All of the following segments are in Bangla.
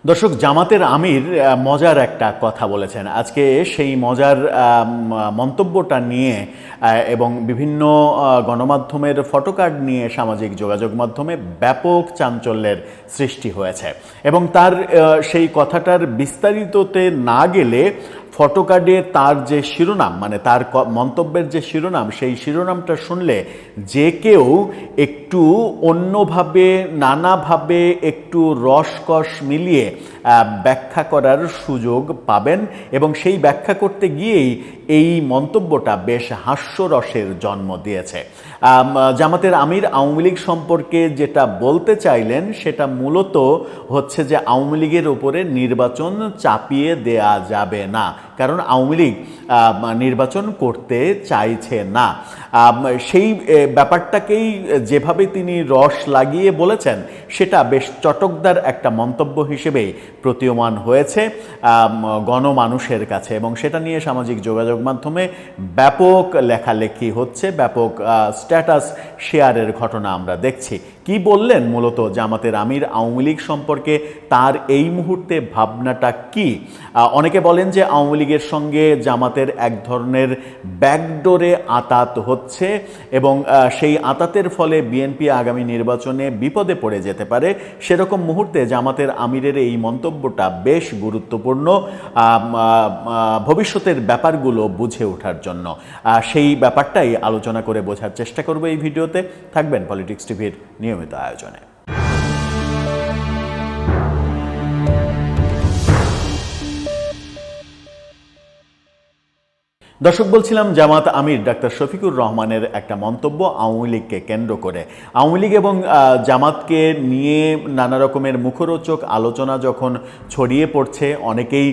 দর্শক, জামাতের আমির মজার একটা কথা বলেছেন আজকে। সেই মজার মন্তব্যটা নিয়ে এবং বিভিন্ন গণমাধ্যমের ফটোকার্ড নিয়ে সামাজিক যোগাযোগ মাধ্যমে ব্যাপক চাঞ্চল্যের সৃষ্টি হয়েছে এবং তার সেই কথাটার বিস্তারিততে না গেলে ফটোকার্ডে তার যে শিরোনাম, মানে তার মন্তব্যের যে শিরোনাম, সেই শিরোনামটা শুনলে যে কেউ একটু অন্যভাবে, নানাভাবে, একটু রসকস মিলিয়ে ব্যাখ্যা করার সুযোগ পাবেন এবং সেই ব্যাখ্যা করতে গিয়েই এই মন্তব্যটা বেশ হাস্যরসের জন্ম দিয়েছে। জামাতের আমির আওয়ামী লীগ সম্পর্কে যেটা বলতে চাইলেন সেটা মূলত হচ্ছে যে আওয়ামী লীগের উপরে নির্বাচন চাপিয়ে দেয়া যাবে না, কারণ আওয়ামী লীগ নির্বাচন করতে চাইছে না। সেই ব্যাপারটাকেই যেভাবে তিনি রস লাগিয়ে বলেছেন সেটা বেশ চটকদার একটা মন্তব্য হিসেবেই প্রতীয়মান হয়েছে গণমানুষের কাছে এবং সেটা নিয়ে সামাজিক যোগাযোগ মাধ্যমে ব্যাপক লেখালেখি হচ্ছে, ব্যাপক স্ট্যাটাস শেয়ারের ঘটনা আমরা দেখছি। কি বললেন মূলত জামাতের আমির আওয়ামী লীগ সম্পর্কে, তার এই মুহূর্তে ভাবনাটা কি? অনেকে বলেন যে আওয়ামী লীগের সঙ্গে জামাতের এক ধরনের ব্যাকডোরে আঁতাত হচ্ছে এবং সেই আঁতাতের ফলে বিএনপি আগামী নির্বাচনে বিপদে পড়ে যেতে পারে। সেরকম মুহূর্তে জামাতের আমিরের এই মন্তব্যটা বেশ গুরুত্বপূর্ণ ভবিষ্যতের ব্যাপারগুলো বুঝে ওঠার জন্য। সেই ব্যাপারটাই আলোচনা করে বোঝার চেষ্টা করব এই ভিডিওতে। থাকবেন পলিটিক্স টিভির নিয়মিত আয়োজনে। দর্শক, বলছিলাম জামাত আমির ডাক্তার শফিকুর রহমানের একটা মন্তব্য আওয়ামী লীগকে কেন্দ্র করে। আওয়ামী লীগ এবং জামাতকে নিয়ে নানা রকমের মুখরোচক আলোচনা যখন ছড়িয়ে পড়ছে, অনেকেই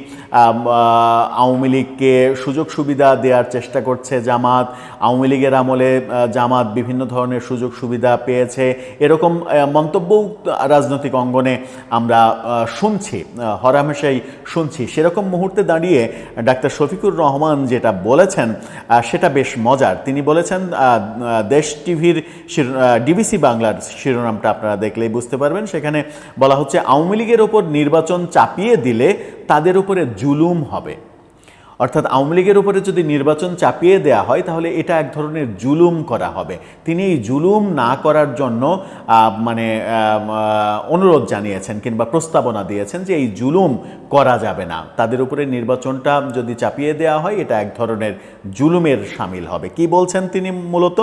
আওয়ামী লীগকে সুযোগ সুবিধা দেওয়ার চেষ্টা করছে। জামাত, আওয়ামী লীগের আমলে জামাত বিভিন্ন ধরনের সুযোগ সুবিধা পেয়েছে, এরকম মন্তব্যও রাজনৈতিক অঙ্গনে আমরা শুনছি, হরহামেশাই শুনছি। সেরকম মুহূর্তে দাঁড়িয়ে ডাক্তার শফিকুর রহমান যেটা বলেছেন সেটা বেশ মজার। তিনি বলেছেন, দেশ টিভির ডিবিসি বাংলার শিরোনামটা আপনারা দেখলেই বুঝতে পারবেন। সেখানে বলা হচ্ছে আওয়ামী লীগের ওপর নির্বাচন চাপিয়ে দিলে তাদের উপরে জুলুম হবে। অর্থাৎ আওয়ামী লীগের উপরে যদি নির্বাচন চাপিয়ে দেওয়া হয় তাহলে এটা এক ধরনের জুলুম করা হবে। তিনি এই জুলুম না করার জন্য অনুরোধ জানিয়েছেন কিংবা প্রস্তাবনা দিয়েছেন যে এই জুলুম করা যাবে না, তাদের উপরে নির্বাচনটা যদি চাপিয়ে দেওয়া হয় এটা এক ধরনের জুলুমের শামিল হবে। কি বলছেন তিনি মূলত?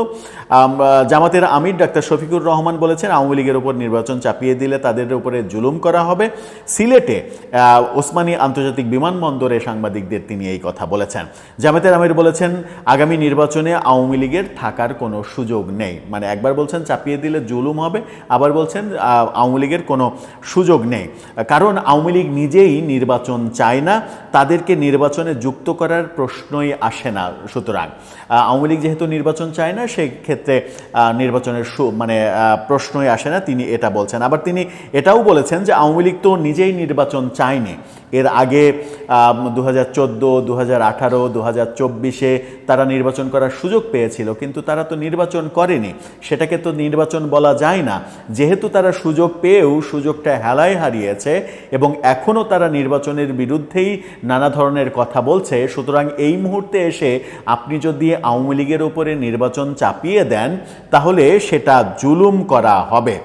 জামাতের আমির ডাক্তার শফিকুর রহমান বলেছেন আওয়ামী লীগের উপর নির্বাচন চাপিয়ে দিলে তাদের উপরে জুলুম করা হবে। সিলেটে ওসমানী আন্তর্জাতিক বিমানবন্দরে সাংবাদিকদের তিনি এই কথা বলেছেন। জামাতের আমির বলেছেন আগামী নির্বাচনে আওয়ামী লীগের থাকার কোনো সুযোগ নেই। মানে একবার বলছেন চাপিয়ে দিলে জুলুম হবে, আবার বলছেন আওয়ামী লীগের কোনো সুযোগ নেই, কারণ আওয়ামী লীগ নিজেই নির্বাচন চায় না, তাদেরকে নির্বাচনে যুক্ত করার প্রশ্নই আসে না। সুতরাং আওয়ামী লীগ যেহেতু নির্বাচন চায় না, সেই ক্ষেত্রে নির্বাচনের প্রশ্নই আসে না, তিনি এটা বলছেন। আবার তিনি এটাও বলেছেন যে আওয়ামী লীগ তো নিজেই নির্বাচন চায়নি। এর আগে 2014, 2018, 2024-এ তারা নির্বাচন করার সুযোগ পেয়েছিল, কিন্তু তারা তো নির্বাচন করেনি। সেটাকে তো নির্বাচন বলা যায় না। যেহেতু তারা সুযোগ পেয়েও সুযোগটা হেলায় হারিয়েছে এবং এখনও তারা নির্বাচনের বিরুদ্ধেই নানা ধরনের কথা বলছে, সুতরাং এই মুহূর্তে এসে আপনি যদি আওয়ামী লীগের উপরে নির্বাচন চাপিয়ে দেন তাহলে সেটা জুলুম করা হবে।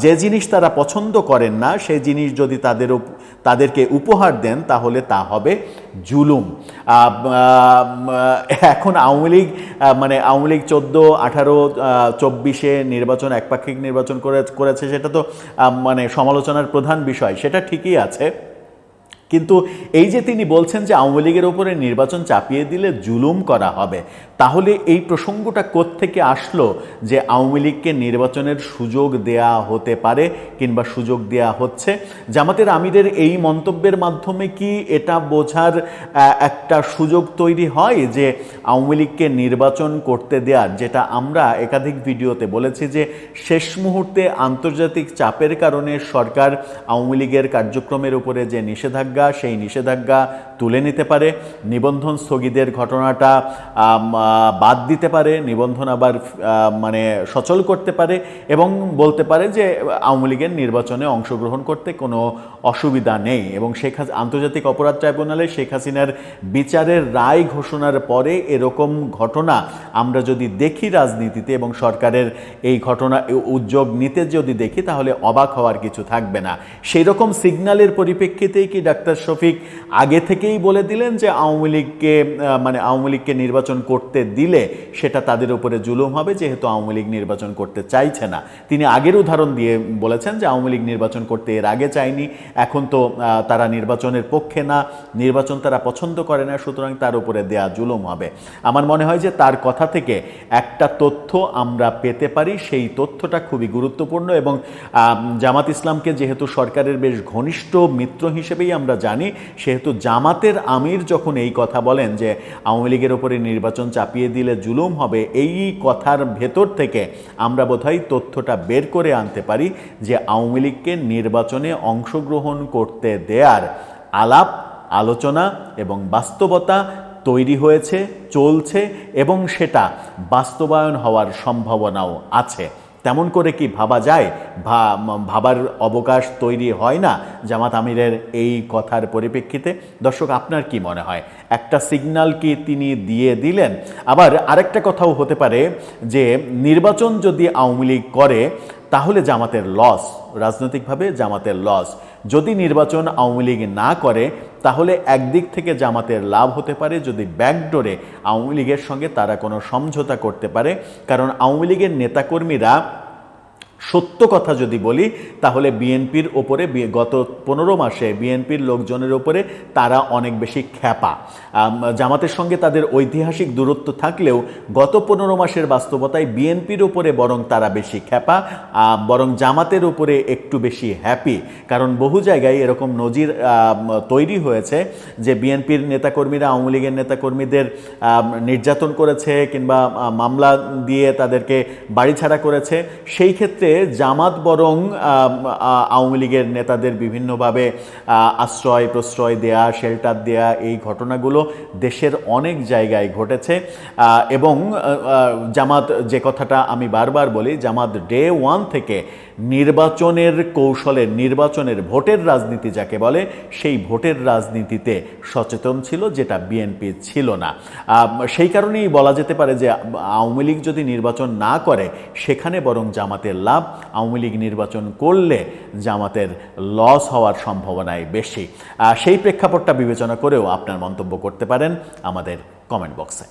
যে জিনিস তারা পছন্দ করেন না সেই জিনিস যদি তাদেরকে উপহার দেন তাহলে তা হবে জুলুম। এখন আওয়ামী লীগ 14, 18, 24-এ নির্বাচন, একপাক্ষিক নির্বাচন করেছে, সেটা তো সমালোচনার প্রধান বিষয়, সেটা ঠিকই আছে। কিন্তু এই যে তিনি বলছেন যে আওয়ামী লীগের উপরে নির্বাচন চাপিয়ে দিলে জুলুম করা হবে, তাহলে এই প্রসঙ্গটা কোত্থেকে আসলো যে আওয়ামী লীগকে নির্বাচনের সুযোগ দেয়া হতে পারে কিংবা সুযোগ দেয়া হচ্ছে? জামাতের আমিরের এই মন্তব্যের মাধ্যমে কি এটা বোঝার একটা সুযোগ তৈরি হয় যে আওয়ামী লীগকে নির্বাচন করতে দেওয়ার, যেটা আমরা একাধিক ভিডিওতে বলেছি যে শেষ মুহূর্তে আন্তর্জাতিক চাপের কারণে সরকার আওয়ামী লীগের কার্যক্রমের উপরে যে নিষেধাজ্ঞা নিষেধাজ্ঞা, সেই নিষেধাজ্ঞা তুলে নিতে পারে, নিবন্ধন স্থগিতের ঘটনাটা বাদ দিতে পারে, নিবন্ধন আবার মানে সচল করতে পারে এবং বলতে পারে যে আওয়ামী লীগের নির্বাচনে অংশগ্রহণ করতে কোনো অসুবিধা নেই। এবং আন্তর্জাতিক অপরাধ ট্রাইব্যুনালে শেখ হাসিনার বিচারের রায় ঘোষণার পরে এরকম ঘটনা আমরা যদি দেখি রাজনীতিতে এবং সরকারের এই ঘটনা উদ্যোগ নিতে যদি দেখি, তাহলে অবাক হওয়ার কিছু থাকবে না। সেই রকম সিগন্যালের পরিপ্রেক্ষিতেই কি ডাক্তার শফিক আগে থেকেই বলে দিলেন যে আওয়ামী লীগকে নির্বাচন করতে দিলে সেটা তাদের উপরে জুলুম হবে, যেহেতু আওয়ামী লীগ নির্বাচন করতে চাইছে না? তিনি আগের উদাহরণ দিয়ে বলেছেন যে আওয়ামী লীগ নির্বাচন করতে এর আগে চায়নি, এখন তো তারা নির্বাচনের পক্ষে না, নির্বাচন তারা পছন্দ করে না, সুতরাং তার উপরে দেয়া জুলুম হবে। আমার মনে হয় যে তার কথা থেকে একটা তথ্য আমরা পেতে পারি, সেই তথ্যটা খুবই গুরুত্বপূর্ণ। এবং জামাত ইসলামকে যেহেতু সরকারের বেশ ঘনিষ্ঠ মিত্র হিসেবেই আমরা জানি, সেহেতু জামাতের আমির যখন এই কথা বলেন যে আওয়ামী লীগের ওপরে নির্বাচন চাপিয়ে দিলে জুলুম হবে, এই কথার ভেতর থেকে আমরা বোধহয় তথ্যটা বের করে আনতে পারি যে আওয়ামী লীগকে নির্বাচনে অংশগ্রহণ করতে দেয়ার আলাপ আলোচনা এবং বাস্তবতা তৈরি হয়েছে, চলছে এবং সেটা বাস্তবায়ন হওয়ার সম্ভাবনাও আছে। তেমন করে কি ভাবা যায়? ভাবার অবকাশ তৈরি হয় না জামাত আমিরের এই কথার পরিপ্রেক্ষিতে? দর্শক, আপনার কি মনে হয়? একটা সিগন্যাল কি তিনি দিয়ে দিলেন? আবার আরেকটা কথাও হতে পারে যে নির্বাচন যদি আওয়ামী লীগ করে তাহলে জামাতের লস, রাজনৈতিকভাবে জামাতের লস। যদি নির্বাচন আওয়ামী লীগ না করে তাহলে একদিক থেকে জামাতের লাভ হতে পারে যদি ব্যাকডোরে আওয়ামী লীগের সঙ্গে তারা কোনো সমঝোতা করতে পারে। কারণ আওয়ামী লীগের নেতাকর্মীরা, সত্য কথা যদি বলি, তাহলে বিএনপির ওপরে গত 15 মাসে বিএনপির লোকজনের ওপরে তারা অনেক বেশি খ্যাপা। জামাতের সঙ্গে তাদের ঐতিহাসিক দূরত্ব থাকলেও গত 15 মাসের বাস্তবতায় বিএনপির ওপরে বরং তারা বেশি খ্যাপা, বরং জামাতের উপরে একটু বেশি হ্যাপি। কারণ বহু জায়গায় এরকম নজির তৈরি হয়েছে যে বিএনপির নেতাকর্মীরা আওয়ামী লীগের নেতাকর্মীদের নির্যাতন করেছে কিংবা মামলা দিয়ে তাদেরকে বাড়িছাড়া করেছে। সেই ক্ষেত্রে জামাত বরং আওয়ামী লীগের নেতাদের বিভিন্নভাবে আশ্রয় প্রশ্রয় দেয়া, শেল্টার দেয়া, এই ঘটনাগুলো দেশের অনেক জায়গায় ঘটেছে। এবং জামাত, যে কথাটা আমি বারবার বলি, জামাত ডে ওয়ান থেকে নির্বাচনের কৌশলে, নির্বাচনের ভোটের রাজনীতি যাকে বলে, সেই ভোটের রাজনীতিতে সচেতন ছিল, যেটা বিএনপি ছিল না। সেই কারণেই বলা যেতে পারে যে আওয়ামী লীগ যদি নির্বাচন না করে সেখানে বরং জামাতের লাভ, আওয়ামী লীগ নির্বাচন করলে জামাতের লস হওয়ার সম্ভাবনাই বেশি। সেই প্রেক্ষাপটটা বিবেচনা করেও আপনার মন্তব্য করতে পারেন আমাদের কমেন্ট বক্সে।